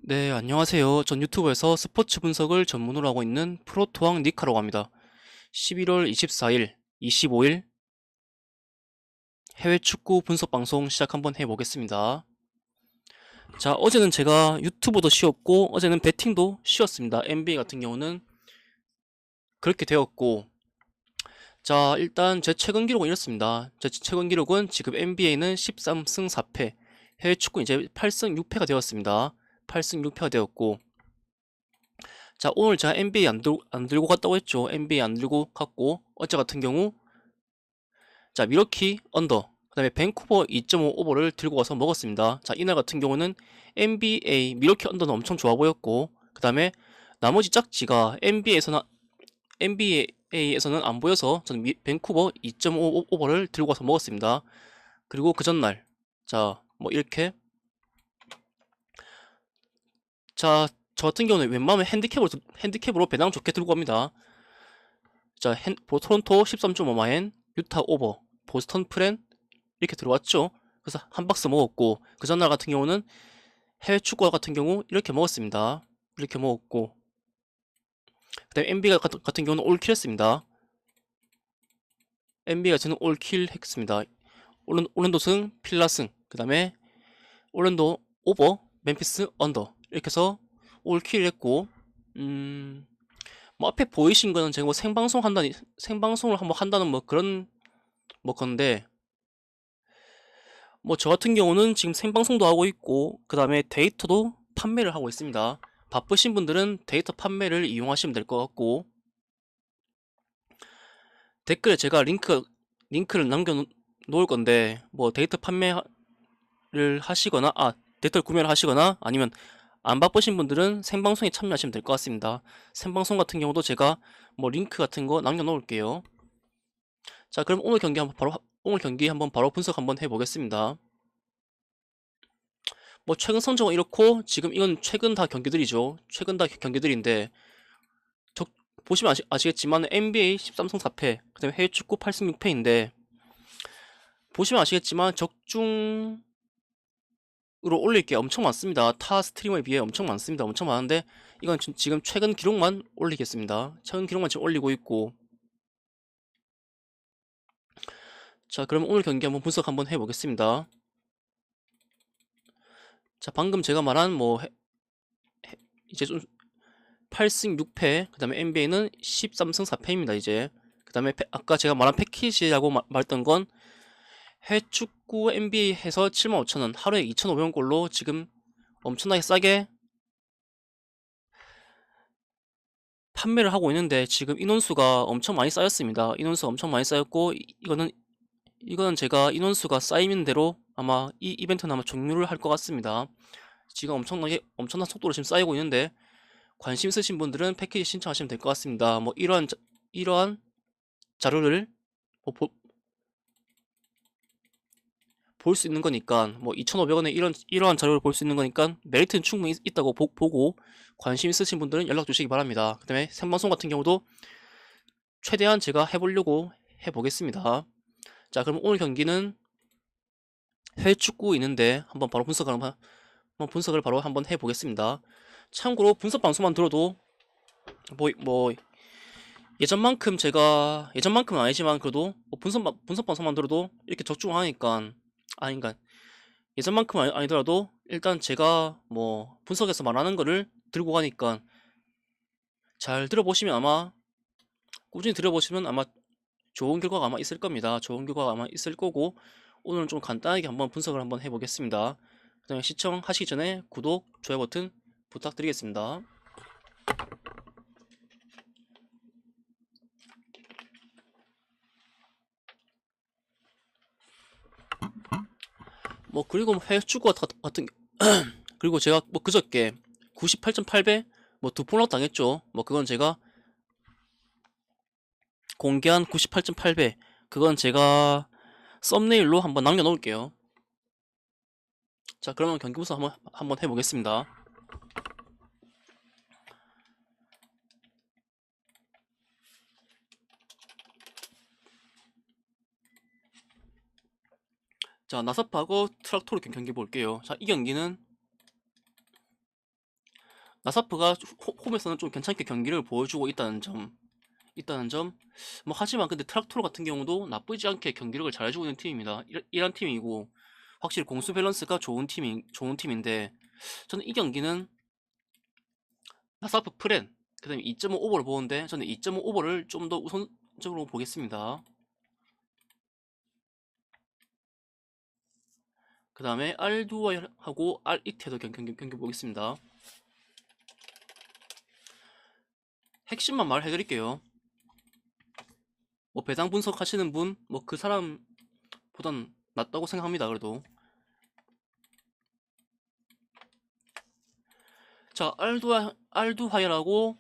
네, 안녕하세요. 전 유튜브에서 스포츠 분석을 전문으로 하고 있는 프로토왕 니카라고 합니다. 11월 24일, 25일 해외 축구 분석 방송 시작 한번 해보겠습니다. 자, 어제는 제가 유튜브도 쉬었고, 어제는 배팅도 쉬었습니다. NBA 같은 경우는 그렇게 되었고, 자, 일단 제 최근 기록은 이렇습니다. 제 최근 기록은 지금 NBA는 13승 4패, 해외 축구 이제 8승 6패가 되었습니다. 8승 6패가 되었고, 자, 오늘 제가 NBA 안 들고 갔다고 했죠. NBA 안 들고 갔고, 어제 같은 경우, 자, 미러키 언더, 그 다음에 밴쿠버 2.5 오버를 들고 가서 먹었습니다. 자, 이날 같은 경우는 NBA 미러키 언더는 엄청 좋아 보였고, 그 다음에 나머지 짝지가 NBA에서는 안 보여서 저는 밴쿠버 2.5 오버를 들고 가서 먹었습니다. 그리고 그 전날, 자, 뭐 이렇게, 자, 저 같은 경우는 웬만하면 핸디캡으로 배당 좋게 들고 갑니다. 자, 토론토 13.5마엔, 유타 오버, 보스턴 프렌 이렇게 들어왔죠. 그래서 한 박스 먹었고 그 전날 같은 경우는 해외 축구 같은 경우 이렇게 먹었습니다. 이렇게 먹었고 그다음에 NBA 같은 경우는 올킬 했습니다. NBA가 저는 올킬 했습니다. 올랜도 승, 필라 승, 그 다음에 올랜도 오버, 멤피스 언더 이렇게 해서 올킬 했고 뭐 앞에 보이신 거는 제가 뭐 생방송을 한번 한다는 뭐 그런 뭐 건데 뭐 저 같은 경우는 지금 생방송도 하고 있고 그 다음에 데이터도 판매를 하고 있습니다. 바쁘신 분들은 데이터 판매를 이용하시면 될 것 같고 댓글에 제가 링크를 남겨 놓을 건데 뭐 데이터 판매를 하시거나 데이터 구매를 하시거나 아니면 안 바쁘신 분들은 생방송에 참여하시면 될 것 같습니다. 생방송 같은 경우도 제가 뭐 링크 같은 거 남겨 놓을게요. 자, 그럼 오늘 경기 한번 바로 분석 한번 해보겠습니다. 뭐 최근 성적은 이렇고 지금 이건 최근 다 경기들이죠. 최근 다 경기들인데 적, 보시면 아시겠지만 NBA 13승 4패, 그다음에 해외 축구 8승 6패인데 보시면 아시겠지만 적중으로 올릴 게 엄청 많습니다. 타 스트리머에 비해 엄청 많습니다. 엄청 많은데 이건 지금 최근 기록만 올리겠습니다. 최근 기록만 지금 올리고 있고 자, 그럼 오늘 경기 한번 분석 한번 해보겠습니다. 자, 방금 제가 말한 뭐 이제 좀 8승 6패, 그 다음에 NBA는 13승 4패입니다, 이제. 그 다음에 아까 제가 말한 패키지라고 말했던 건 해외 축구 NBA 해서 75,000원, 하루에 2,500원꼴로 지금 엄청나게 싸게 판매를 하고 있는데 지금 인원수가 엄청 많이 쌓였습니다. 인원수가 엄청 많이 쌓였고 이거는 제가 인원수가 쌓이는 대로 아마 이 이벤트는 아마 종료를 할 것 같습니다. 지금 엄청난 속도로 지금 쌓이고 있는데 관심 있으신 분들은 패키지 신청하시면 될 것 같습니다. 뭐 이러한 자료를 뭐 볼 수 있는 거니까 뭐 2,500원에 이러한 자료를 볼 수 있는 거니까 메리트는 충분히 있다고 보고 관심 있으신 분들은 연락 주시기 바랍니다. 그다음에 생방송 같은 경우도 최대한 제가 해보려고 해보겠습니다. 자, 그럼 오늘 경기는 해외 축구 있는데 한번 분석을 바로 한번 해보겠습니다. 참고로 분석 방송만 들어도 뭐 예전만큼은 아니지만 그래도 뭐 분석 방송만 들어도 이렇게 적중하니까 아닌가 예전만큼은 아니더라도 일단 제가 뭐 분석해서 말하는 거를 들고 가니까 잘 들어보시면 아마 꾸준히 들어보시면 아마 좋은 결과가 아마 있을 겁니다. 좋은 결과가 아마 있을 거고 오늘은 좀 간단하게 한번 분석을 한번 해보겠습니다. 그다음에 시청하시기 전에 구독, 좋아요 버튼 부탁드리겠습니다. 뭐 그리고 뭐 해외 축구 같은 그리고 제가 뭐 그저께 98.8배 뭐 두 폰아웃 당했죠. 뭐 그건 제가 공개한 98.8배 그건 제가 썸네일로 한번 남겨놓을게요. 자, 그러면 경기 분석 한번 해보겠습니다. 자, 나사파고 트락토르 경기 볼게요. 자, 이 경기는 나사프가 홈에서는 좀 괜찮게 경기를 보여주고 있다는 점. 뭐 하지만 근데 트락토르 같은 경우도 나쁘지 않게 경기력을 잘해주고 있는 팀입니다. 이런 팀이고 확실히 공수 밸런스가 좋은 팀인데 저는 이 경기는 나사프 프렌 그다음에 2.5 오버를 보는데 저는 2.5 오버를 좀 더 우선적으로 보겠습니다. 그 다음에 알두아일하고 알이테도 경기 보겠습니다. 핵심만 말해드릴게요. 뭐 배당 분석하시는 분, 뭐 그 사람보단 낫다고 생각합니다. 그래도 자 알두하이라고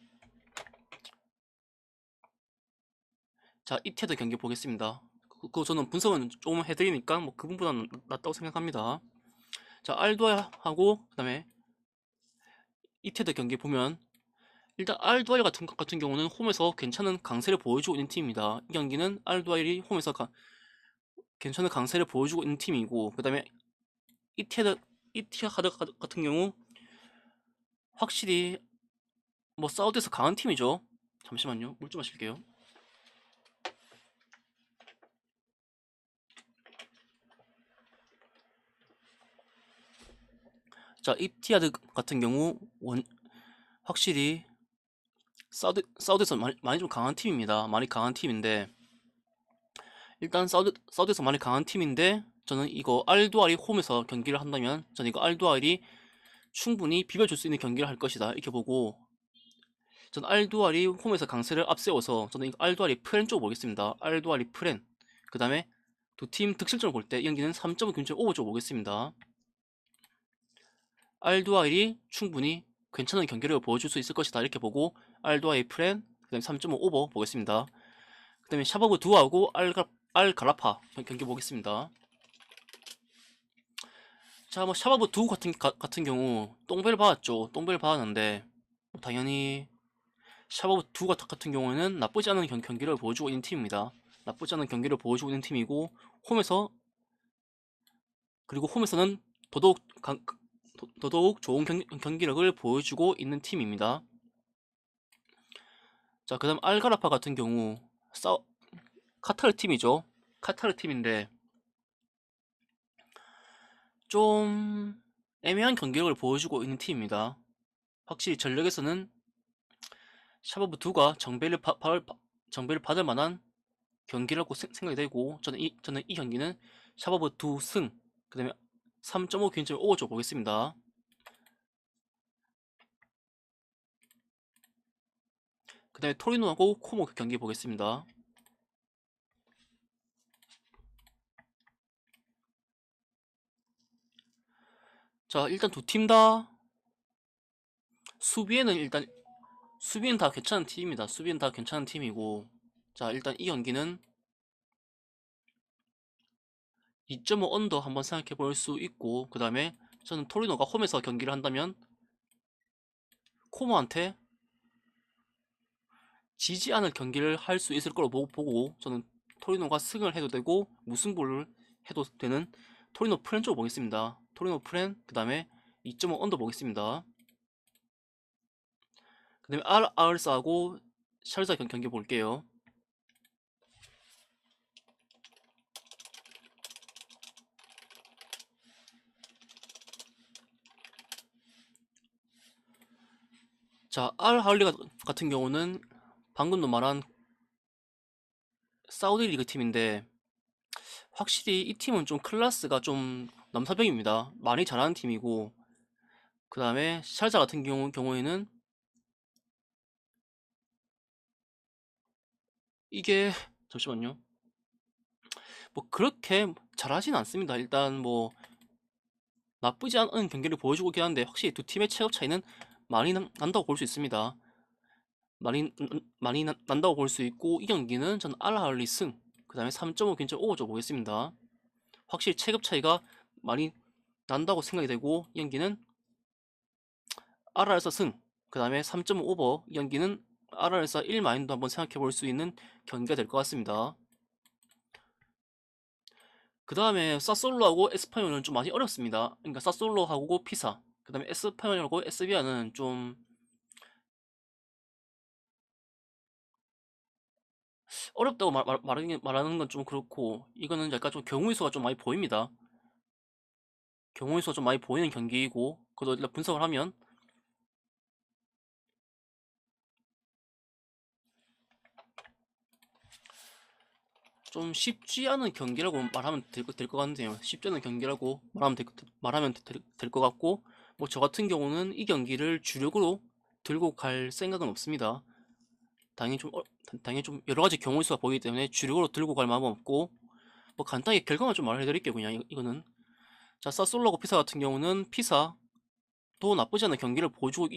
자 이테도 경기 보겠습니다. 그거 저는 분석은 좀 해드리니까 뭐 그분보다는 낫다고 생각합니다. 자 알두하이하고 그다음에 이테도 경기 보면 일단 알두아일 같은 경우는 홈에서 괜찮은 강세를 보여주고 있는 팀입니다. 이 경기는 알두아일이 홈에서 괜찮은 강세를 보여주고 있는 팀이고 그 다음에 이티하드 같은 경우 확실히 뭐 사우디에서 강한 팀이죠. 잠시만요. 물 좀 마실게요. 자, 이티하드 같은 경우 확실히 사우디에서 많이 좀 강한 팀입니다. 많이 강한 팀인데 일단 사우디에서 많이 강한 팀인데 저는 이거 알두알이 홈에서 경기를 한다면 저는 이거 알두알이 충분히 비벼줄 수 있는 경기를 할 것이다 이렇게 보고 전 알두알이 홈에서 강세를 앞세워서 저는 이거 알두알이 프렌 쪽으로 보겠습니다. 알두알이 프렌 그 다음에 두 팀 득실점을 볼 때 이 경기는 3.5 균점 오버 쪽으로 보겠습니다. 알두아일이 충분히 괜찮은 경기력을 보여줄 수 있을 것이다 이렇게 보고 알두아일 프렌 그 다음에 3.5 오버 보겠습니다. 그 다음에 샤바브 두하고 알가라파 경기 보겠습니다. 자, 뭐 샤바브 두 같은 경우 똥벨 받았죠. 똥벨 받았는데 뭐 당연히 샤바브 두 같은 경우에는 나쁘지 않은 경기를 보여주고 있는 팀입니다. 나쁘지 않은 경기를 보여주고 있는 팀이고 홈에서 그리고 홈에서는 더더욱 좋은 경기력을 보여주고 있는 팀입니다. 자, 그 다음 알가라파 같은 경우 카타르 팀이죠. 카타르 팀인데 좀 애매한 경기력을 보여주고 있는 팀입니다. 확실히 전력에서는 샤바브 두가 정배를 받을 만한 경기라고 생각이 되고 저는 이 경기는 샤바브 두 승, 그 다음에 3.5 균점 오버줘 보겠습니다. 그 다음에 토리노하고 코모 경기 보겠습니다. 자, 일단 두 팀 다 수비는 다 괜찮은 팀입니다. 수비는 다 괜찮은 팀이고 자, 일단 이 경기는 2.5 언더 한번 생각해 볼 수 있고 그 다음에 저는 토리노가 홈에서 경기를 한다면 코모한테 지지 않을 경기를 할 수 있을 거로 보고 저는 토리노가 승을 해도 되고 무승부를 해도 되는 토리노 프렌 쪽으로 보겠습니다. 토리노 프렌 그 다음에 2.5 언더 보겠습니다. 그 다음에 아르사하고 샬자 경기 볼게요. 자, 알 하울리 같은 경우는 방금도 말한 사우디 리그 팀인데 확실히 이 팀은 좀 클래스가 좀 넘사벽입니다. 많이 잘하는 팀이고 그 다음에 샬자 같은 경우에는 이게 잠시만요. 뭐 그렇게 잘하진 않습니다. 일단 뭐 나쁘지 않은 경기를 보여주고 있긴 한데 확실히 두 팀의 체급 차이는 많이 난다고 볼 수 있습니다. 많이 난다고 볼 수 있고 이 경기는 전 알하알리 승, 그 다음에 3.5 균점 오버 줘 보겠습니다. 확실히 체급 차이가 많이 난다고 생각이 되고 이 경기는 알알사 승, 그 다음에 3.5 오버 이 경기는 알알사 1 마인드 한번 생각해 볼 수 있는 경기가 될 것 같습니다. 그 다음에 사솔로하고 에스파뇰은 좀 많이 어렵습니다. 그러니까 사솔로하고 피사, 그 다음에 에스파뇰하고 에스비아는 좀 어렵다고 말하는 건 좀 그렇고, 이거는 약간 좀 경우의 수가 좀 많이 보입니다. 경우의 수가 좀 많이 보이는 경기이고, 그것도 일단 분석을 하면 좀 쉽지 않은 경기라고 말하면 될 것 같네요. 쉽지 않은 경기라고 말하면 될 것 같고, 뭐 저 같은 경우는 이 경기를 주력으로 들고 갈 생각은 없습니다. 당연히 좀 여러 가지 경우의 수가 보이기 때문에 주력으로 들고 갈 마음은 없고, 뭐 간단하게 결과만 좀 말해드릴게요. 그냥 이거는. 자, 사솔로고 피사 같은 경우는 피사도 나쁘지 않은 경기를 보여주고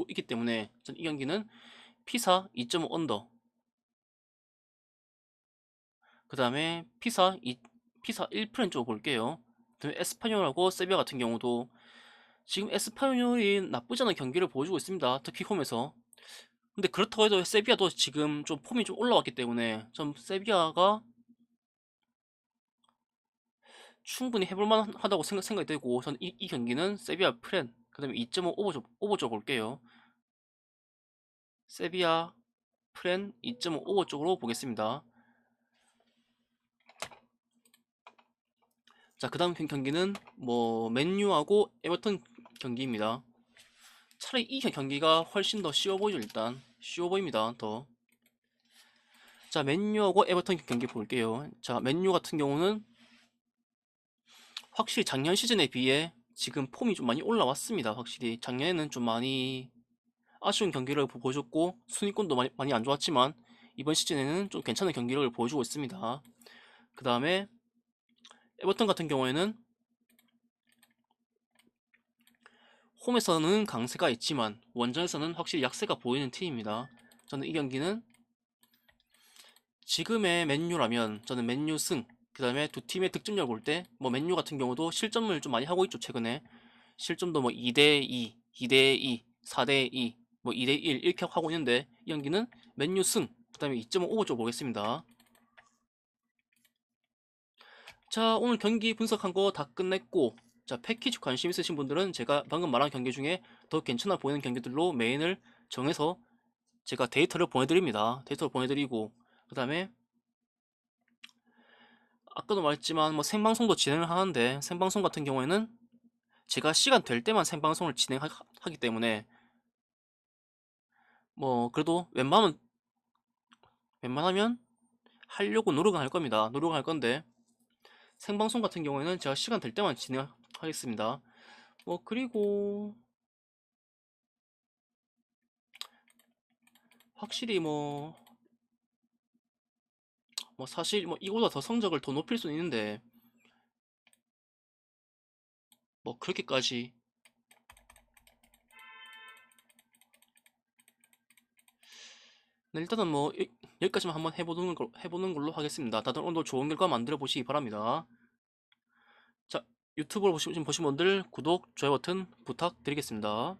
있기 때문에 이 경기는 피사 2.5 언더, 그 다음에 피사 1프렌 쪽 볼게요. 그다음에 에스파뇰하고 세비야 같은 경우도 지금 에스파뇰이 나쁘지 않은 경기를 보여주고 있습니다. 특히 홈에서. 근데 그렇다고 해도 세비야도 지금 좀 폼이 좀 올라왔기 때문에 좀 세비야가 충분히 해볼만 하다고 생각이 되고, 저는 이 경기는 세비야 프렌, 그 다음에 2.5 오버 쪽 볼게요. 세비야 프렌 2.5 오버 쪽으로 보겠습니다. 자, 그 다음 경기는 뭐 맨유하고 에버턴 경기입니다. 차라리 이 경기가 훨씬 더 쉬워 보이죠. 일단 쉬워 보입니다. 더. 자, 맨유하고 에버턴 경기 볼게요. 자, 맨유 같은 경우는 확실히 작년 시즌에 비해 지금 폼이 좀 많이 올라왔습니다. 확실히 작년에는 좀 많이 아쉬운 경기를 보여줬고 순위권도 많이 안 좋았지만 이번 시즌에는 좀 괜찮은 경기력을 보여주고 있습니다. 그 다음에 에버턴 같은 경우에는 홈에서는 강세가 있지만 원정에서는 확실히 약세가 보이는 팀입니다. 저는 이 경기는 지금의 맨유라면 저는 맨유 승, 그 다음에 두 팀의 득점력 볼 때 뭐 맨유 같은 경우도 실점을 좀 많이 하고 있죠. 최근에 실점도 뭐 2대2, 2대2, 4대2, 뭐 2대1 이렇게 하고 있는데 이 경기는 맨유 승, 그 다음에 2.5 오버 보겠습니다. 자, 오늘 경기 분석한 거 다 끝냈고, 자, 패키지 관심 있으신 분들은 제가 방금 말한 경기 중에 더 괜찮아 보이는 경기들로 메인을 정해서 제가 데이터를 보내드립니다. 데이터를 보내드리고, 그 다음에 아까도 말했지만 뭐 생방송도 진행을 하는데 생방송 같은 경우에는 제가 시간 될 때만 생방송을 진행하기 때문에 뭐 그래도 웬만하면 하려고 노력은 할 겁니다. 노력은 할 건데 생방송 같은 경우에는 제가 시간 될 때만 진행하겠습니다. 뭐 그리고 확실히 뭐 사실 뭐 이보다 더 성적을 더 높일 수는 있는데 뭐 그렇게까지. 네, 일단은 뭐 여기까지만 한번 해보는 걸로 하겠습니다. 다들 오늘도 좋은 결과 만들어 보시기 바랍니다. 자, 유튜브로 보신 분들 구독, 좋아요 버튼 부탁드리겠습니다.